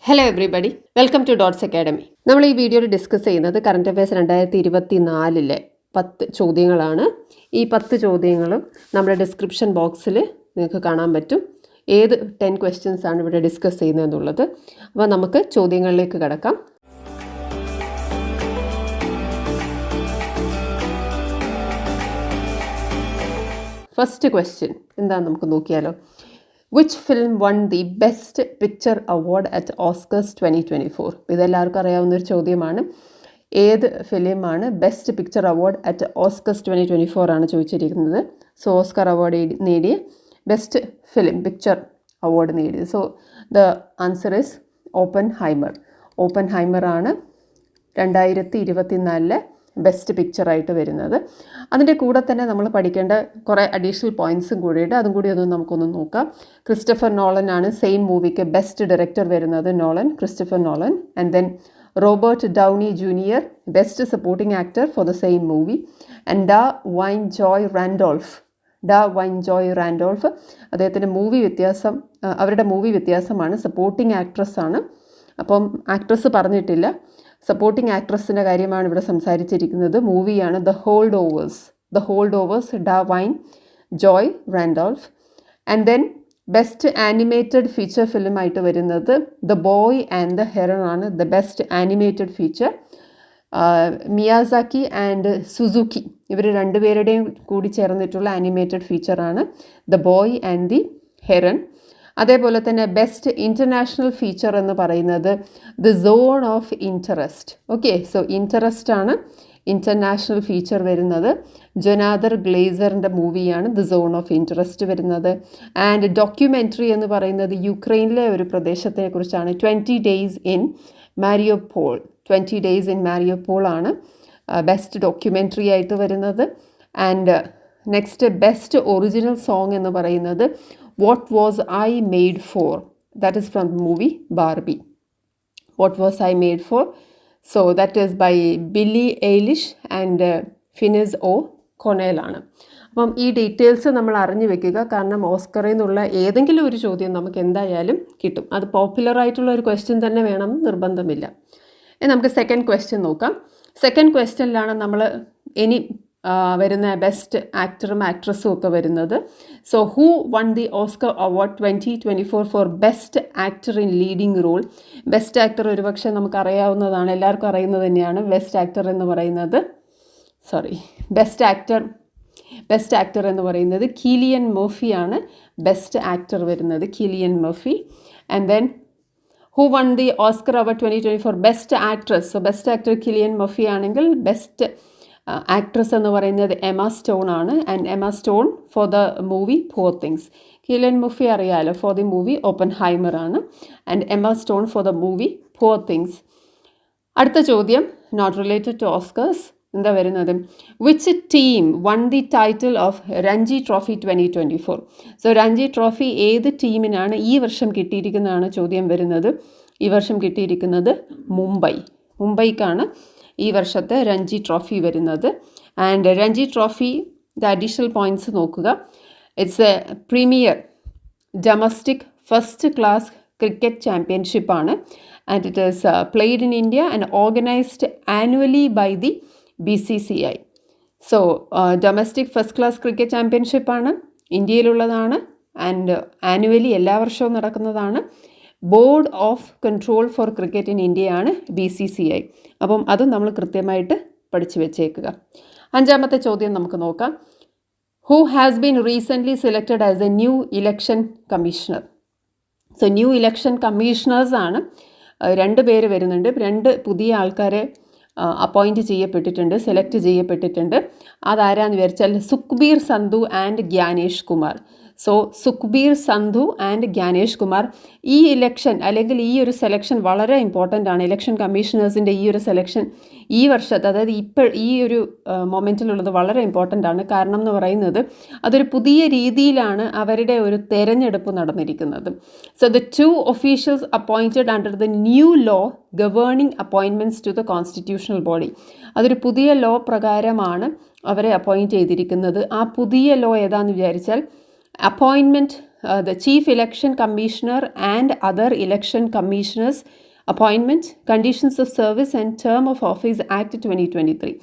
Hello everybody, welcome to Dots Academy. നമ്മൾ ഈ വീഡിയോയിൽ ഡിസ്കസ് ചെയ്യുന്നത് കറണ്ട് അഫയേഴ്സ് 2024 10 ചോദ്യങ്ങളാണ്. ഈ 10 ചോദ്യങ്ങളും നമ്മുടെ ഡിസ്ക്രിപ്ഷൻ ബോക്സിൽ നിങ്ങൾക്ക് കാണാൻ പറ്റും. ഏത് 10 ക്വസ്റ്റ്യൻസ് ആണ് ഇവിടെ ഡിസ്കസ് ചെയ്യുന്നതെന്നുള്ളത്. അപ്പോൾ നമുക്ക് ചോദ്യങ്ങളിലേക്ക് കടക്കാം. ഫസ്റ്റ് ക്വസ്റ്റ്യൻ എന്താണെന്ന് നമുക്ക് നോക്കിയാലോ. Which film won the Best Picture Award at Oscars 2024? ഇതെല്ലാവർക്കും അറിയാവുന്നൊരു ചോദ്യമാണ്. ഏത് ഫിലിമാണ് best picture award at Oscars 2024 ആണ് ചോദിച്ചിരിക്കുന്നത്. സോ ഓസ്കർ അവാർഡ് നേടിയ ബെസ്റ്റ് ഫിലിം പിക്ചർ അവാർഡ് നേടിയത്. So the answer is Oppenheimer ആണ് 2024 ബെസ്റ്റ് പിക്ചറായിട്ട് വരുന്നത്. അതിൻ്റെ കൂടെ തന്നെ നമ്മൾ പഠിക്കേണ്ട കുറേ അഡീഷണൽ പോയിൻറ്റ്സും കൂടിയിട്ട് അതും കൂടി ഒന്ന് നമുക്കൊന്ന് നോക്കാം. ക്രിസ്റ്റഫർ നോളൻ ആണ് സെയിം മൂവിക്ക് ബെസ്റ്റ് ഡയറക്ടർ വരുന്നത്. Christopher Nolan. And then Robert Downey Junior best supporting actor for the same movie. And Da'Vine Joy Randolph അദ്ദേഹത്തിൻ്റെ അവരുടെ മൂവി വ്യത്യാസമാണ്. സപ്പോർട്ടിംഗ് ആക്ട്രസ് ആണ്. അപ്പം ആക്ട്രസ് പറഞ്ഞിട്ടില്ല. സപ്പോർട്ടിംഗ് ആക്ട്രസിൻ്റെ കാര്യമാണ് ഇവിടെ സംസാരിച്ചിരിക്കുന്നത്. മൂവിയാണ് the Holdovers Da'Vine Joy Randolph. And then best animated feature ഫിലിമായിട്ട് വരുന്നത് the Boy and the Heron ആണ്. The best animated feature Miyazaki and Suzuki ഇവർ രണ്ടുപേരുടെയും കൂടി ചേർന്നിട്ടുള്ള ആനിമേറ്റഡ് ഫീച്ചറാണ് the Boy and the Heron. അതേപോലെ തന്നെ ബെസ്റ്റ് ഇൻ്റർനാഷണൽ ഫീച്ചർ എന്ന് പറയുന്നത് the Zone of Interest. Okay, so interest ആണ് ഇൻ്റർനാഷണൽ ഫീച്ചർ വരുന്നത്. ജൊനാദർ ഗ്ലേസറിൻ്റെ മൂവിയാണ് ദ സോൺ ഓഫ് ഇൻട്രസ്റ്റ് വരുന്നത്. ആൻഡ് ഡോക്യുമെൻ്ററി എന്ന് പറയുന്നത് യുക്രൈനിലെ ഒരു പ്രദേശത്തെക്കുറിച്ചാണ്. 20 days in Mariupol ആണ് ബെസ്റ്റ് ഡോക്യുമെൻ്ററി ആയിട്ട് വരുന്നത്. And next best original song എന്ന് പറയുന്നത് What Was I Made For? That is from the movie Barbie. What Was I Made For? So that is by Billie Eilish and Finneas O'Connell ആണ്. അപ്പം ഈ details നമ്മൾ അറിഞ്ഞു വെക്കുക. കാരണം ഓസ്കറിൽ നിന്നുള്ള ഏതെങ്കിലും ഒരു ചോദ്യം നമുക്ക് എന്തായാലും കിട്ടും. അത് പോപ്പുലറായിട്ടുള്ള ഒരു ക്വസ്റ്റ്യൻ തന്നെ വേണമെന്ന് നിർബന്ധമില്ല. നമുക്ക് സെക്കൻഡ് ക്വസ്റ്റ്യൻ നോക്കാം. സെക്കൻഡ് ക്വസ്റ്റ്യനിലാണ് നമ്മൾ ഇനി വരുന്ന ബെസ്റ്റ് ആക്ടറും ആക്ട്രസും ഒക്കെ വരുന്നത്. So who won the Oscar award 2024 for best actor in leading role? Best actor ഒരുപക്ഷെ നമുക്ക് അറിയാവുന്നതാണ്, എല്ലാവർക്കും അറിയുന്നത് തന്നെയാണ്. ബെസ്റ്റ് ആക്ടർ എന്ന് പറയുന്നത് കിലിയൻ മർഫിയാണ് ബെസ്റ്റ് ആക്ടർ വരുന്നത്. Cillian Murphy. And then who won the Oscar award 2024 best actress? So best actor Cillian Murphy ആണെങ്കിൽ ബെസ്റ്റ് ആക്ട്രസ് എന്ന് പറയുന്നത് എമ സ്റ്റോൺ ആണ്. And Emma Stone for the movie Poor Things. Cillian Murphy അറിയാലോ for the movie Oppenheimer ആണ്. And Emma Stone for the movie Poor Things. അടുത്ത ചോദ്യം not related to Oscars. എന്താ വരുന്നത്? Which team won the title of Ranji trophy 2024? So Ranji trophy ഏത് ടീമിനാണ് ഈ വർഷം കിട്ടിയിരിക്കുന്നതാണ് ചോദ്യം വരുന്നത്. ഈ വർഷം കിട്ടിയിരിക്കുന്നത് മുംബൈക്കാണ് ഈ വർഷത്തെ രഞ്ജി ട്രോഫി വരുന്നത്. And Ranji trophy the additional points നോക്കുക. It's a premier domestic first class cricket ചാമ്പ്യൻഷിപ്പാണ്. And it is played in India and organised annually by the BCCI. So domestic first class cricket ചാമ്പ്യൻഷിപ്പാണ്, ഇന്ത്യയിലുള്ളതാണ്. ആൻഡ് ആനുവലി എല്ലാ വർഷവും നടക്കുന്നതാണ്. Board of control for cricket in ഇന്ത്യയാണ് BCCI. അപ്പം അതും നമ്മൾ കൃത്യമായിട്ട് പഠിച്ചു വെച്ചേക്കുക. അഞ്ചാമത്തെ ചോദ്യം നമുക്ക് നോക്കാം. Who has been recently selected as a new election commissioner? So new election കമ്മീഷണേഴ്സാണ് 2 പേര് വരുന്നുണ്ട്. 2 പുതിയ ആൾക്കാരെ സെലക്ട് ചെയ്യപ്പെട്ടിട്ടുണ്ട്. അതാരാന്ന് വിചാരിച്ചാൽ Sukhbir Sandhu and Gyanesh Kumar. So Sukhbir Sandhu and Gyanesh Kumar. ഈ ഇലക്ഷൻ അല്ലെങ്കിൽ ഈ ഒരു സെലക്ഷൻ വളരെ ഇമ്പോർട്ടൻ്റ് ആണ്. ഇലക്ഷൻ കമ്മീഷണേഴ്സിൻ്റെ ഈ ഒരു സെലക്ഷൻ ഈ വർഷത്തെ, അതായത് ഈ ഒരു മൊമെൻറ്റിലുള്ളത് വളരെ ഇമ്പോർട്ടൻ്റ് ആണ്. കാരണം എന്ന് പറയുന്നത് അതൊരു പുതിയ രീതിയിലാണ് അവരുടെ ഒരു തെരഞ്ഞെടുപ്പ് നടന്നിരിക്കുന്നത്. So the 2 officials appointed under the new law governing appointments to the constitutional body. അതൊരു പുതിയ ലോ പ്രകാരമാണ് അവരെ അപ്പോയിൻറ്റ് ചെയ്തിരിക്കുന്നത്. ആ പുതിയ ലോ ഏതാണെന്ന് വിചാരിച്ചാൽ appointment the Chief Election Commissioner and other election commissioners appointment, conditions of service and term of office Act 2023.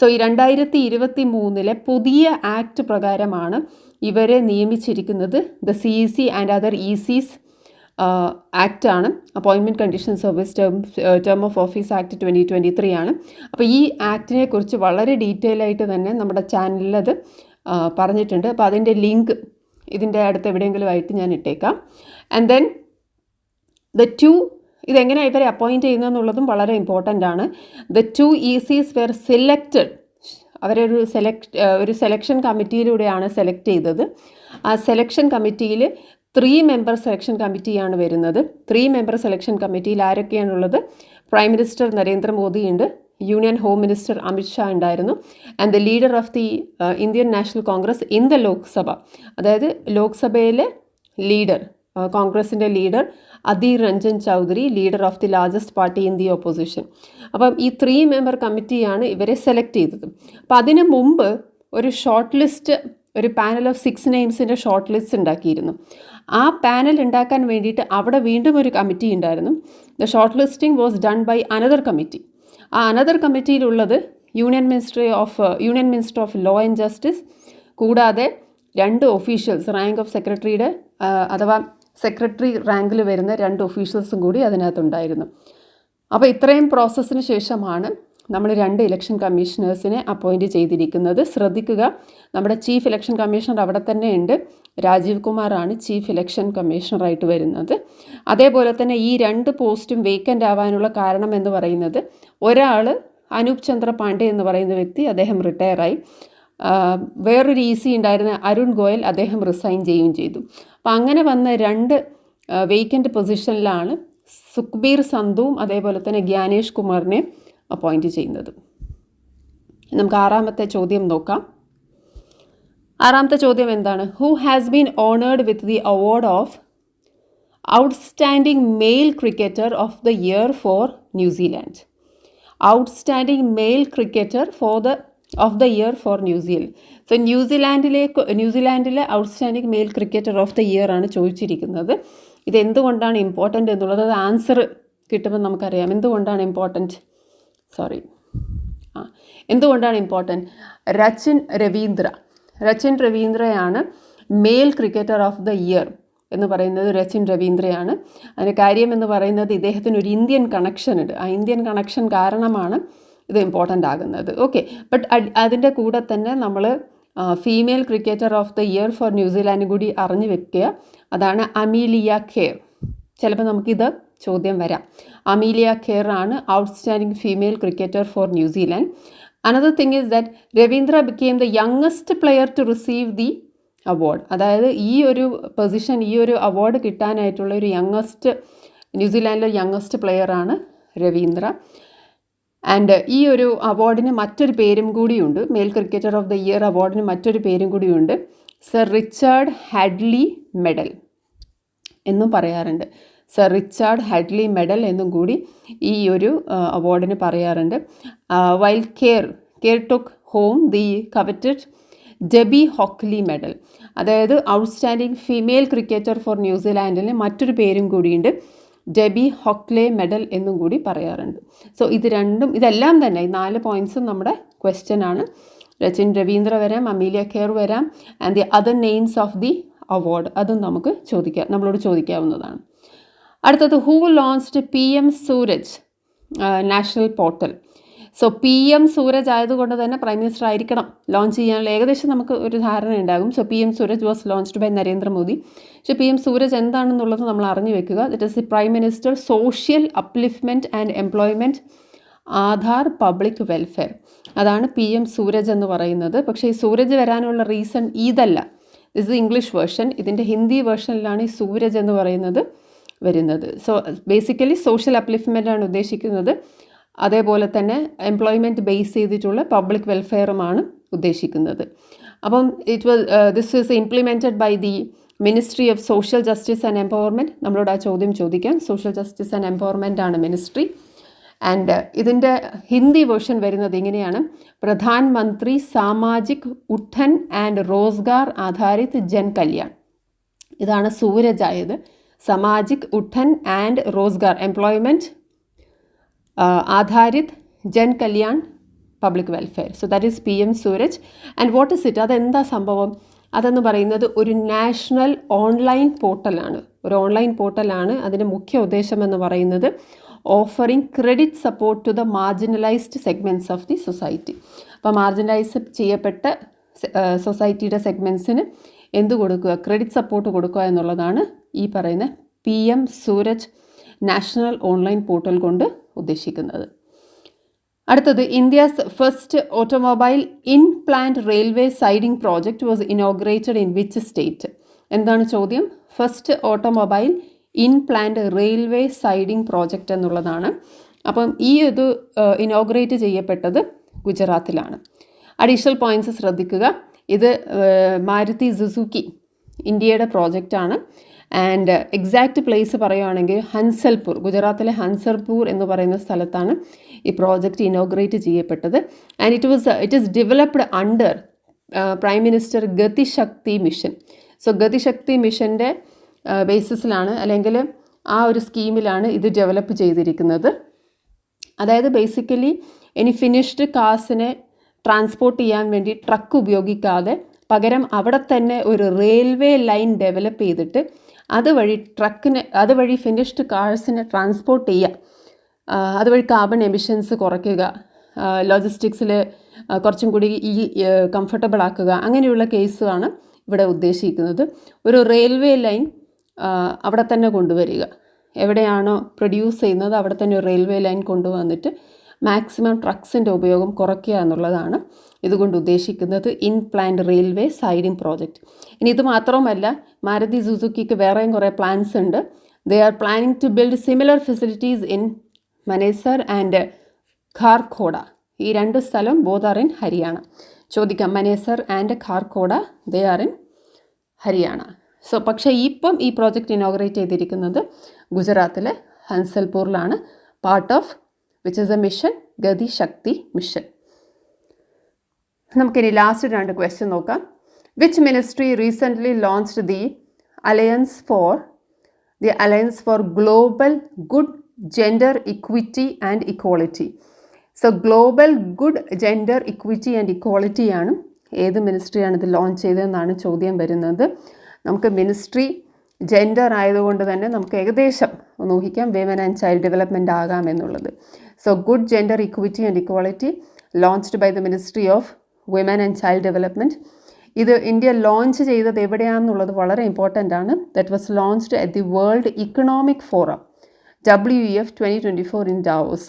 So ഈ 2023 പുതിയ ആക്ട് പ്രകാരമാണ് ഇവരെ നിയമിച്ചിരിക്കുന്നത്. The CEC and other ECs ആക്റ്റാണ്. Appointment condition service term of office act 2023 ആണ്. അപ്പോൾ ഈ ആക്ടിനെ കുറിച്ച് വളരെ ഡീറ്റെയിൽ ആയിട്ട് തന്നെ നമ്മുടെ ചാനലിൽ അത് പറഞ്ഞിട്ടുണ്ട്. അപ്പോൾ അതിൻ്റെ ലിങ്ക് ഇതിൻ്റെ അടുത്ത് എവിടെയെങ്കിലും ആയിട്ട് ഞാൻ ഇട്ടേക്കാം. ആൻഡ് ദെൻ ഇതെങ്ങനെയാണ് ഇവരെ അപ്പോയിൻറ്റ് ചെയ്യുന്നതെന്നുള്ളതും വളരെ ഇമ്പോർട്ടൻ്റ് ആണ്. The 2 ECs were selected. അവരെ ഒരു സെലക്ഷൻ കമ്മിറ്റിയിലൂടെയാണ് സെലക്ട് ചെയ്തത്. ആ സെലക്ഷൻ കമ്മിറ്റിയിൽ 3 മെമ്പർ സെലക്ഷൻ കമ്മിറ്റിയാണ് വരുന്നത്. 3 മെമ്പർ സെലക്ഷൻ കമ്മിറ്റിയിൽ ആരൊക്കെയാണുള്ളത്? പ്രൈം മിനിസ്റ്റർ നരേന്ദ്രമോദി ഉണ്ട്, യൂണിയൻ ഹോം മിനിസ്റ്റർ അമിത്ഷാ ഉണ്ടായിരുന്നു, and the leader of the Indian National Congress in the Lok Sabha. അതായത് ലോക്സഭയിലെ ലീഡർ, കോൺഗ്രസിൻ്റെ leader Adhir Ranjan Chowdhury, leader of the largest party in the opposition. അപ്പം ഈ 3 മെമ്പർ കമ്മിറ്റിയാണ് ഇവരെ സെലക്ട് ചെയ്തത്. അപ്പോൾ അതിന് മുമ്പ് ഒരു ഷോർട്ട് ലിസ്റ്റ്, ഒരു പാനൽ ഓഫ് 6 നെയിംസിൻ്റെ ഷോർട്ട് ലിസ്റ്റ് ഉണ്ടാക്കിയിരുന്നു. ആ പാനൽ ഉണ്ടാക്കാൻ വേണ്ടിയിട്ട് അവിടെ വീണ്ടും ഒരു കമ്മിറ്റി ഉണ്ടായിരുന്നു. The short listing was done by another committee. ആ അനദർ കമ്മിറ്റിയിലുള്ളത് union minister of law and justice, കൂടാതെ 2 ഒഫീഷ്യൽസ്, റാങ്ക് ഓഫ് സെക്രട്ടറിയുടെ അഥവാ സെക്രട്ടറി റാങ്കിൽ വരുന്ന 2 ഒഫീഷ്യൽസും കൂടി അതിനകത്തുണ്ടായിരുന്നു. അപ്പോൾ ഇത്രയും പ്രോസസ്സിന് ശേഷമാണ് നമ്മൾ 2 ഇലക്ഷൻ കമ്മീഷണേഴ്സിനെ അപ്പോയിൻറ്റ് ചെയ്തിരിക്കുന്നത്. ശ്രദ്ധിക്കുക, നമ്മുടെ ചീഫ് ഇലക്ഷൻ കമ്മീഷണർ അവിടെ തന്നെ ഉണ്ട്. രാജീവ് കുമാറാണ് ചീഫ് ഇലക്ഷൻ കമ്മീഷണറായിട്ട് വരുന്നത്. അതേപോലെ തന്നെ ഈ 2 പോസ്റ്റും വേക്കൻ്റ് ആവാനുള്ള കാരണം എന്ന് പറയുന്നത്, ഒരാൾ അനൂപ് ചന്ദ്ര പാണ്ഡെ എന്ന് പറയുന്ന വ്യക്തി, അദ്ദേഹം റിട്ടയറായി. വേറൊരു EC ഉണ്ടായിരുന്ന അരുൺ ഗോയൽ, അദ്ദേഹം റിസൈൻ ചെയ്യുകയും ചെയ്തു. അപ്പം അങ്ങനെ വന്ന 2 വേക്കൻ്റ് പൊസിഷനിലാണ് സുഖ്ബീർ സന്ധുവും അതേപോലെ തന്നെ ഗ്യാനേഷ് കുമാറിനെ അപ്പോയിൻറ്റ് ചെയ്യുന്നത്. നമുക്ക് 6ാമത്തെ ചോദ്യം നോക്കാം. 6ാമത്തെ ചോദ്യം എന്താണ്? Who has been honoured with the award of outstanding mail cricketer of the year for New Zealand. Outstanding mail cricketer of the year for New Zealand. So ന്യൂസിലാൻഡിലെ outstanding mail cricketer of the year ആണ് ചോദിച്ചിരിക്കുന്നത്. ഇതെന്തുകൊണ്ടാണ് important എന്നുള്ളത് answer കിട്ടുമ്പോൾ നമുക്കറിയാം. എന്തുകൊണ്ടാണ് important? എന്തുകൊണ്ടാണ് important? Rachin രവീന്ദ്രയാണ് male cricketer of the year എന്ന് പറയുന്നത്. രച്ചിൻ രവീന്ദ്രയാണ്. അതിന് കാര്യം എന്ന് പറയുന്നത്, ഇദ്ദേഹത്തിന് ഒരു ഇന്ത്യൻ കണക്ഷൻ ഉണ്ട്. ആ ഇന്ത്യൻ കണക്ഷൻ കാരണമാണ് ഇത് ഇമ്പോർട്ടൻ്റ് ആകുന്നത്. ഓക്കെ, ബട്ട് അതിൻ്റെ കൂടെ തന്നെ നമ്മൾ female cricketer of the year for New Zealand കൂടി അറിഞ്ഞു വെക്കുക. അതാണ് അമീലിയ ഖേർ. ചിലപ്പോൾ നമുക്കിത് ചോദ്യം വരാം. അമീലിയ ഖേർ ആണ് outstanding female cricketer for New Zealand. Another thing is that Ravindra became the youngest player to receive the award. അതായത് ഈ ഒരു പൊസിഷൻ, ഈ ഒരു അവാർഡ് കിട്ടാനായിട്ടുള്ള ഒരു ന്യൂസിലാൻഡിലെ യങ്ങസ്റ്റ് പ്ലെയറാണ് രവീന്ദ്ര. ആൻഡ് ഈ ഒരു അവാർഡിന് മറ്റൊരു പേരും കൂടിയുണ്ട്. Male cricketer of the year അവാർഡിന് മറ്റൊരു പേരും കൂടിയുണ്ട്. സർ റിച്ചാർഡ് ഹാഡ്ലി മെഡൽ എന്നും പറയാറുണ്ട്. സർ റിച്ചാർഡ് ഹാഡ്ലി മെഡൽ എന്നും കൂടി ഈ ഒരു അവാർഡിന് പറയാറുണ്ട്. While Kerr took home the coveted Debbie Hockley medal. അതായത് ഔട്ട്സ്റ്റാൻഡിംഗ് ഫീമെയിൽ ക്രിക്കറ്റർ ഫോർ ന്യൂസിലാൻഡിന് മറ്റൊരു പേരും കൂടിയുണ്ട്, ഡെബി ഹോക്ലെ മെഡൽ എന്നും കൂടി പറയാറുണ്ട്. സോ ഇതെല്ലാം തന്നെ ഈ 4 പോയിൻറ്റ്സും നമ്മുടെ ക്വസ്റ്റ്യൻ ആണ്. രച്ചിൻ രവീന്ദ്ര വരാം, അമീലിയ ഖേർ വരാം, and the other names of the award, അതും നമ്മളോട് ചോദിക്കാവുന്നതാണ്. അടുത്തത്, who launched PM Suraj national portal. So PM Suraj ആയതുകൊണ്ട് തന്നെ പ്രൈം മിനിസ്റ്റർ ആയിരിക്കണം ലോഞ്ച് ചെയ്യാനുള്ള ഏകദേശം നമുക്ക് ഒരു ധാരണ ഉണ്ടാകും. So PM Suraj was launched by Narendra Modi. പക്ഷേ PM സൂരജ് എന്താണെന്നുള്ളത് നമ്മൾ അറിഞ്ഞു വെക്കുക. That is the prime minister social upliftment and employment Aadhaar public welfare. അതാണ് PM സൂരജ് എന്ന് പറയുന്നത്. പക്ഷേ ഈ സൂരജ് വരാനുള്ള റീസൺ ഇതല്ല. This is English version. ഇതിൻ്റെ ഹിന്ദി വേർഷനിലാണ് ഈ സൂരജ് എന്ന് പറയുന്നത് വരുന്നത്. സോ ബേസിക്കലി സോഷ്യൽ അപ്ലിഫ്റ്റ്മെൻ്റ് ആണ് ഉദ്ദേശിക്കുന്നത്. അതേപോലെ തന്നെ എംപ്ലോയ്മെൻറ്റ് ബേസ് ചെയ്തിട്ടുള്ള പബ്ലിക് വെൽഫെയറുമാണ് ഉദ്ദേശിക്കുന്നത്. അപ്പം this is implemented by the ministry of social justice and empowerment. നമ്മളോട് ആ ചോദ്യം ചോദിക്കാം. സോഷ്യൽ ജസ്റ്റിസ് ആൻഡ് എംപവർമെൻ്റ് ആണ് മിനിസ്ട്രി. ആൻഡ് ഇതിൻ്റെ ഹിന്ദി വേർഷൻ വരുന്നത് ഇങ്ങനെയാണ്: പ്രധാൻ മന്ത്രി സാമാജിക് ഉഠൻ ആൻഡ് റോസ്ഗാർ ആധാരിത് ജൻ കല്യാൺ. ഇതാണ് സൂരജ് ആയത്. Samajik Utthan and Rozgar employment Adharit Jan Kalyan public welfare. So that is PM Suraj. And what is it? അതെന്താ സംഭവം? അതെന്ന് പറയുന്നത് ഒരു നാഷണൽ ഓൺലൈൻ പോർട്ടലാണ്. ഒരു ഓൺലൈൻ പോർട്ടലാണ്. അതിൻ്റെ മുഖ്യ ഉദ്ദേശം എന്ന് പറയുന്നത് offering credit support to the marginalised segments of the society. അപ്പോൾ മാർജിനലൈസ് ചെയ്യപ്പെട്ട സൊസൈറ്റിയുടെ സെഗ്മെൻറ്റ്സിന് എന്ത് കൊടുക്കുക? ക്രെഡിറ്റ് സപ്പോർട്ട് കൊടുക്കുക എന്നുള്ളതാണ് ഈ പറയുന്ന PM Suraj national online portal കൊണ്ട് ഉദ്ദേശിക്കുന്നത്. അടുത്തത്, India's first automobile in plant railway siding project was inaugurated in which state? എന്താണ് ചോദ്യം? First automobile in plant railway siding project എന്നുള്ളതാണ്. അപ്പം ഈ ഇത് ഇനോഗ്രേറ്റ് ചെയ്യപ്പെട്ടത് ഗുജറാത്തിലാണ്. അഡീഷണൽ പോയിൻറ്റ്സ് ശ്രദ്ധിക്കുക. ഇത് മാരുതി സുസുക്കി ഇന്ത്യയുടെ പ്രോജക്റ്റാണ്. ആൻഡ് എക്സാക്റ്റ് പ്ലേസ് പറയുകയാണെങ്കിൽ ഹൻസൽപൂർ, ഗുജറാത്തിലെ ഹൻസൽപൂർ എന്ന് പറയുന്ന സ്ഥലത്താണ് ഈ പ്രോജക്റ്റ് ഇനോഗ്രേറ്റ് ചെയ്യപ്പെട്ടത്. And it is developed under prime minister Gati Shakti mission. So Gati Shakti മിഷൻ്റെ ബേസിസിലാണ്, അല്ലെങ്കിൽ ആ ഒരു സ്കീമിലാണ് ഇത് ഡെവലപ്പ് ചെയ്തിരിക്കുന്നത്. അതായത് ബേസിക്കലി ഇനി ഫിനിഷ്ഡ് കാർസിനെ ട്രാൻസ്പോർട്ട് ചെയ്യാൻ വേണ്ടി ട്രക്ക് ഉപയോഗിക്കാതെ പകരം അവിടെ തന്നെ ഒരു റെയിൽവേ ലൈൻ ഡെവലപ്പ് ചെയ്തിട്ട് അതുവഴി ഫിനിഷ്ഡ് കാർസിനെ ട്രാൻസ്പോർട്ട് ചെയ്യുക, അതുവഴി കാർബൺ എമിഷൻസ് കുറയ്ക്കുക, ലോജിസ്റ്റിക്സിൽ കുറച്ചും കൂടി കംഫർട്ടബിൾ ആക്കുക, അങ്ങനെയുള്ള കേസാണ് ഇവിടെ ഉദ്ദേശിക്കുന്നത്. ഒരു റെയിൽവേ ലൈൻ അവിടെ തന്നെ കൊണ്ടുവരിക, എവിടെയാണോ പ്രൊഡ്യൂസ് ചെയ്യുന്നത് അവിടെ തന്നെ ഒരു റെയിൽവേ ലൈൻ കൊണ്ടുവന്നിട്ട് മാക്സിമം ട്രക്സിൻ്റെ ഉപയോഗം കുറയ്ക്കുക എന്നുള്ളതാണ് ഇതുകൊണ്ട് ഉദ്ദേശിക്കുന്നത് in plant railway siding project. ഇനി ഇത് മാത്രമല്ല, മാരുതി സുസുക്കിക്ക് വേറെയും കുറേ പ്ലാൻസ് ഉണ്ട്. They are planning to build similar facilities in Manesar and Kharkhoda. ഈ രണ്ട് സ്ഥലം ബോത്ത് ആർ ഇൻ ഹരിയാന. ചോദിക്കാം, Manesar and Kharkhoda they are in Haryana. So പക്ഷേ ഇപ്പം ഈ പ്രോജക്റ്റ് ഇനോഗ്രേറ്റ് ചെയ്തിരിക്കുന്നത് ഗുജറാത്തിലെ ഹൻസൽപൂരിലാണ്. Part of which is a mission, ഗതി ശക്തി മിഷൻ. നമുക്കിനി ലാസ്റ്റ് 2 ക്വസ്റ്റ്യൻ നോക്കാം. Which ministry recently launched the alliance for global good gender equity and equality? So global good gender equity and ഇക്വാളിറ്റിയാണ് ഏത് മിനിസ്ട്രിയാണ് ഇത് ലോഞ്ച് ചെയ്തതെന്നാണ് ചോദ്യം വരുന്നത്. നമുക്ക് മിനിസ്ട്രി ജെൻഡർ ആയതുകൊണ്ട് തന്നെ നമുക്ക് ഏകദേശം ഒന്ന് ഊഹിക്കാം വിമൻ ആൻഡ് ചൈൽഡ് ഡെവലപ്മെൻറ്റ് ആകാമെന്നുള്ളത്. So good gender equity and equality launched by the ministry of women and child development. ഇത് ഇന്ത്യ ലോഞ്ച് ചെയ്തത് എവിടെയാണെന്നുള്ളത് വളരെ ഇമ്പോർട്ടൻ്റ് ആണ്. That was launched at the world economic forum WEF 2024 in Davos.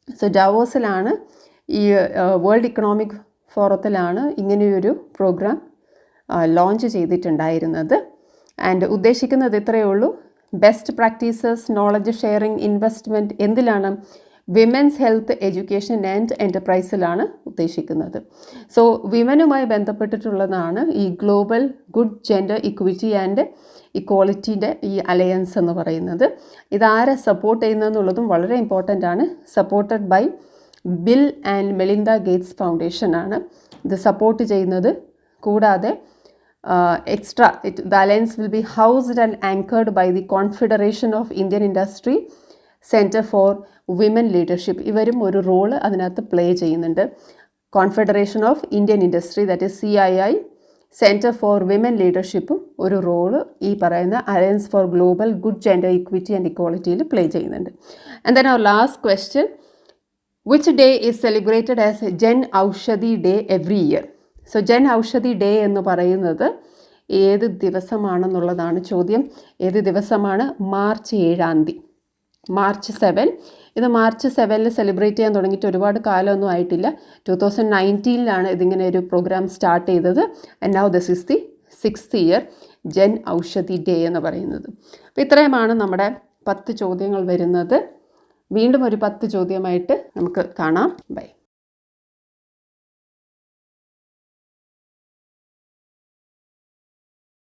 സോ ഡാവോസിലാണ്, ഈ world economic ഫോറത്തിലാണ് ഇങ്ങനെയൊരു programme launch ചെയ്തിട്ടുണ്ടായിരുന്നത്. ആൻഡ് ഉദ്ദേശിക്കുന്നത് ഇത്രയേ ഉള്ളൂ, best practices, knowledge sharing, investment എന്തിലാണ്? വിമൻസ് ഹെൽത്ത്, എഡ്യൂക്കേഷൻ ആൻഡ് എൻ്റർപ്രൈസിലാണ് ഉദ്ദേശിക്കുന്നത്. സോ വിമനുമായി ബന്ധപ്പെട്ടിട്ടുള്ളതാണ് ഈ global good gender equity and ഇക്വാളിറ്റിയുടെ ഈ അലയൻസ് എന്ന് പറയുന്നത്. ഇതാരെ സപ്പോർട്ട് ചെയ്യുന്നതെന്നുള്ളതും വളരെ ഇമ്പോർട്ടൻ്റ് ആണ്. Supported by Bill and Melinda Gates Foundation ആണ് ഇത് സപ്പോർട്ട് ചെയ്യുന്നത്. കൂടാതെ the alliance will be housed and anchored by the Confederation of Indian Industry Center for Women Leadership. ഇവരും ഒരു റോള് അതിനകത്ത് പ്ലേ ചെയ്യുന്നുണ്ട്. Confederation of Indian industry, that is CII, centre for women ലീഡർഷിപ്പും ഒരു റോള് ഈ പറയുന്ന alliance for global good gender equity and ഇക്വാളിറ്റിയിൽ play ചെയ്യുന്നുണ്ട്. And then our last question, which day is celebrated as Jan Aushadhi day every year? So Jan Aushadhi day എന്ന് പറയുന്നത് ഏത് ദിവസമാണെന്നുള്ളതാണ് ചോദ്യം. ഏത് ദിവസമാണ്? മാർച്ച് 7-ാം തീയതി, മാർച്ച് 7. ഇത് മാർച്ച് 7 സെലിബ്രേറ്റ് ചെയ്യാൻ തുടങ്ങിയിട്ട് ഒരുപാട് കാലമൊന്നും ആയിട്ടില്ല. 2019 ഇതിങ്ങനെ ഒരു പ്രോഗ്രാം സ്റ്റാർട്ട് ചെയ്തത്. And now this is the 6th year Jan Aushadhi day എന്ന് പറയുന്നത്. അപ്പോൾ ഇത്രയുമാണ് നമ്മുടെ 10 ചോദ്യങ്ങൾ വരുന്നത്. വീണ്ടും ഒരു 10 ചോദ്യമായിട്ട് നമുക്ക് കാണാം. ബൈ.